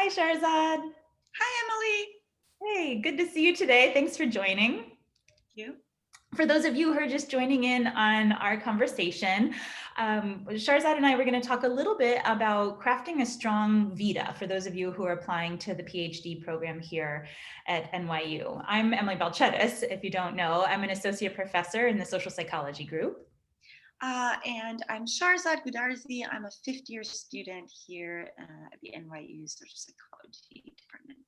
Hi, Sharzad. Hi, Emily. Hey, good to see you today. Thanks for joining. You? For those of you who are just joining in on our conversation, Sharzad and I were going to talk a little bit about crafting a strong vita for those of you who are applying to the PhD program here at NYU. I'm Emily Balchetis, if you don't know. I'm an associate professor in the social psychology group. And I'm Sharzad Gudarzi. I'm a fifth-year student here at the NYU Social Psychology Department.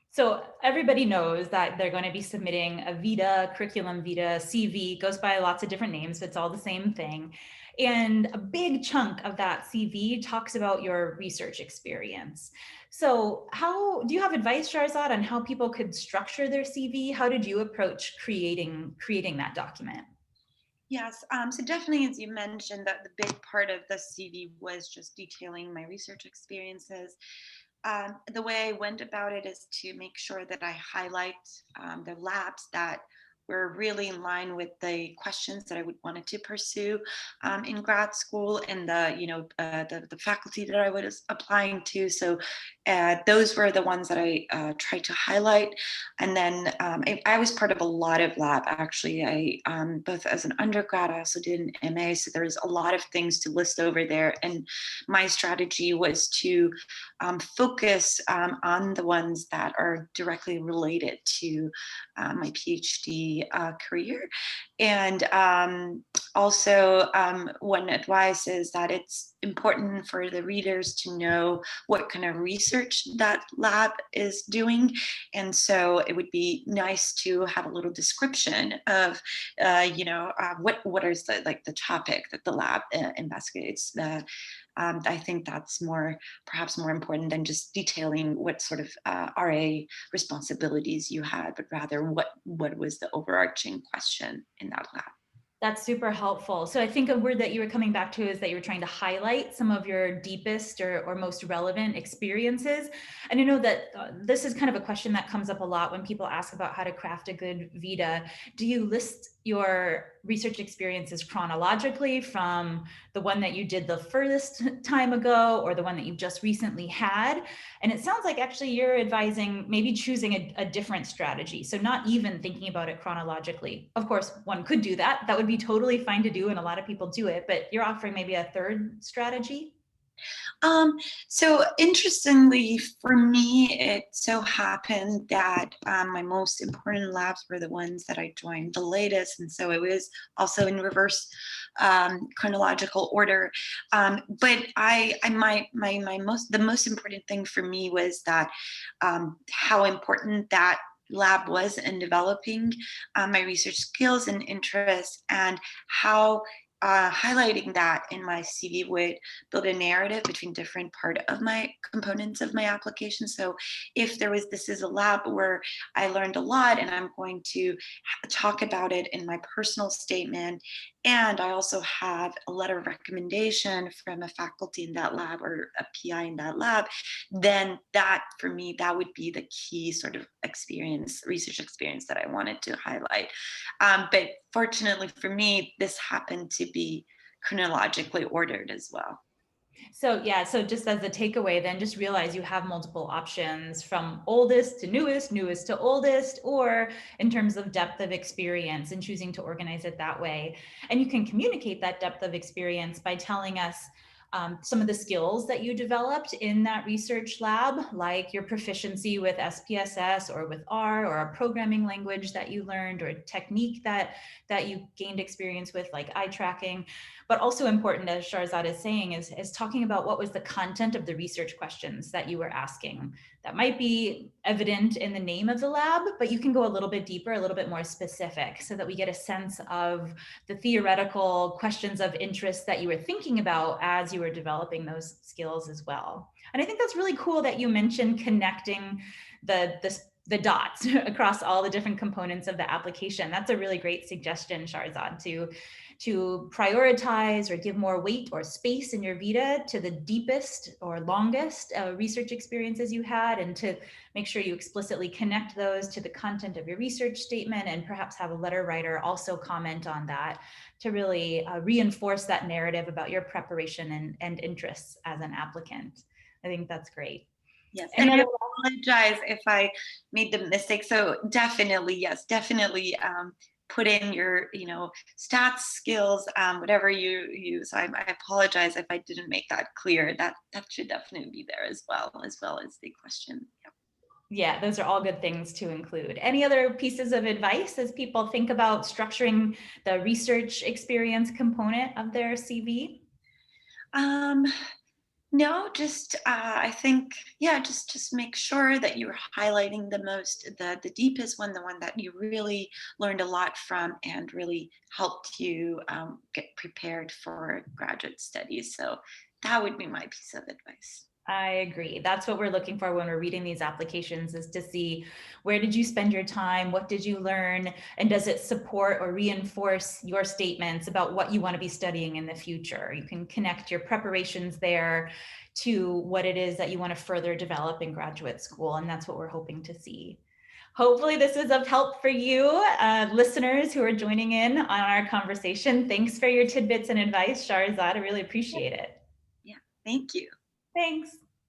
So everybody knows that they're going to be submitting a vita, curriculum vita, CV, goes by lots of different names, but it's all the same thing. And a big chunk of that CV talks about your research experience. So how do you have advice, Sharzad, on how people could structure their CV? How did you approach creating that document? Yes, so definitely, as you mentioned, that the big part of the CV was just detailing my research experiences. The way I went about it is to make sure that I highlight the labs that were really in line with the questions that I would wanted to pursue in grad school and the faculty that I was applying to. So those were the ones that I tried to highlight. And then I was part of a lot of lab actually. I both as an undergrad, I also did an MA. So there was a lot of things to list over there. And my strategy was to focus on the ones that are directly related to my PhD career. And also, one advice is that it's important for the readers to know what kind of research that lab is doing. And so it would be nice to have a little description of, what is the topic that the lab investigates. I think that's perhaps more important than just detailing what sort of RA responsibilities you had, but rather what was the overarching question in that lab. That's super helpful. So I think a word that you were coming back to is that you were trying to highlight some of your deepest or most relevant experiences. And I know that this is kind of a question that comes up a lot when people ask about how to craft a good vita. Do you list your research experiences chronologically from the one that you did the furthest time ago or the one that you've just recently had? And it sounds like actually you're advising maybe choosing a different strategy. So not even thinking about it chronologically. Of course, one could do that. That would be totally fine to do, and a lot of people do it, but you're offering maybe a third strategy? Um, so interestingly, for me, it so happened that my most important labs were the ones that I joined the latest, and so it was also in reverse chronological order. But the most important thing for me was that how important that lab was in developing my research skills and interests, and how highlighting that in my CV would build a narrative between different part of my components of my application. So if this is a lab where I learned a lot and I'm going to talk about it in my personal statement, and I also have a letter of recommendation from a faculty in that lab or a PI in that lab, then that for me, that would be the key sort of research experience that I wanted to highlight. But fortunately for me, this happened to be chronologically ordered as well. So yeah, so just as a takeaway, then just realize you have multiple options from oldest to newest, newest to oldest, or in terms of depth of experience and choosing to organize it that way. And you can communicate that depth of experience by telling us some of the skills that you developed in that research lab, like your proficiency with SPSS or with R, or a programming language that you learned, or a technique that you gained experience with, like eye tracking. But also important, as Sharzad is saying, is talking about what was the content of the research questions that you were asking. That might be evident in the name of the lab, but you can go a little bit deeper, a little bit more specific, so that we get a sense of the theoretical questions of interest that you were thinking about as you were developing those skills as well. And I think that's really cool that you mentioned connecting the dots across all the different components of the application. That's a really great suggestion, Sharzad, to prioritize or give more weight or space in your vita to the deepest or longest research experiences you had, and to make sure you explicitly connect those to the content of your research statement, and perhaps have a letter writer also comment on that to really reinforce that narrative about your preparation and interests as an applicant. I think that's great. Yes, and Any I other? apologize if I made the mistake. So definitely, yes, definitely put in your, stats skills, whatever you use. I apologize if I didn't make that clear. That should definitely be there as well as the question. Yeah. Yeah, those are all good things to include. Any other pieces of advice as people think about structuring the research experience component of their CV? Um, No, just I think, yeah, just make sure that you're highlighting the deepest one, the one that you really learned a lot from and really helped you get prepared for graduate studies. So that would be my piece of advice. I agree. That's what we're looking for when we're reading these applications, is to see, where did you spend your time? What did you learn? And does it support or reinforce your statements about what you want to be studying in the future? You can connect your preparations there to what it is that you want to further develop in graduate school. And that's what we're hoping to see. Hopefully this is of help for you, listeners who are joining in on our conversation. Thanks for your tidbits and advice, Shahrazad. I really appreciate it. Yeah, thank you. Thanks.